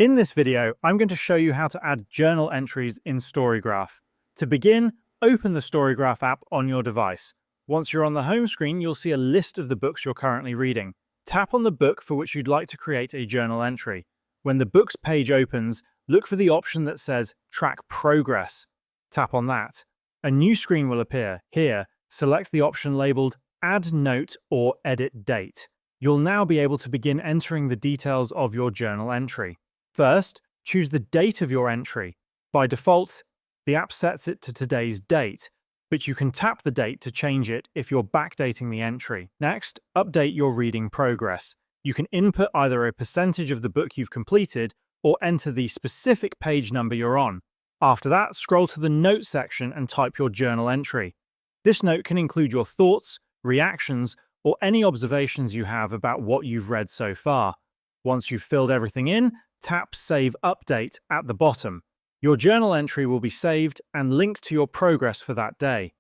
In this video, I'm going to show you how to add journal entries in StoryGraph. To begin, open the StoryGraph app on your device. Once you're on the home screen, you'll see a list of the books you're currently reading. Tap on the book for which you'd like to create a journal entry. When the Books page opens, look for the option that says Track Progress. Tap on that. A new screen will appear. Here, select the option labeled Add Note or Edit Date. You'll now be able to begin entering the details of your journal entry. First, choose the date of your entry. By default, the app sets it to today's date, but you can tap the date to change it if you're backdating the entry. Next, update your reading progress. You can input either a percentage of the book you've completed or enter the specific page number you're on. After that, scroll to the Notes section and type your journal entry. This note can include your thoughts, reactions, or any observations you have about what you've read so far. Once you've filled everything in, tap Save Update at the bottom. Your journal entry will be saved and linked to your progress for that day.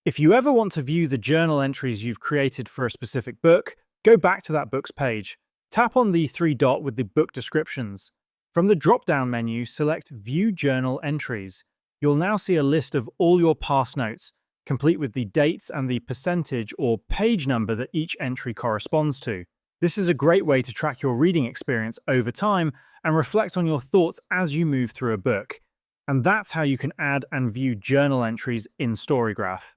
If you ever want to view the journal entries you've created for a specific book, go back to that book's page. Tap on the three dot with the book descriptions. From the drop-down menu, select View Journal Entries. You'll now see a list of all your past notes, complete with the dates and the percentage or page number that each entry corresponds to. This is a great way to track your reading experience over time and reflect on your thoughts as you move through a book. And that's how you can add and view journal entries in StoryGraph.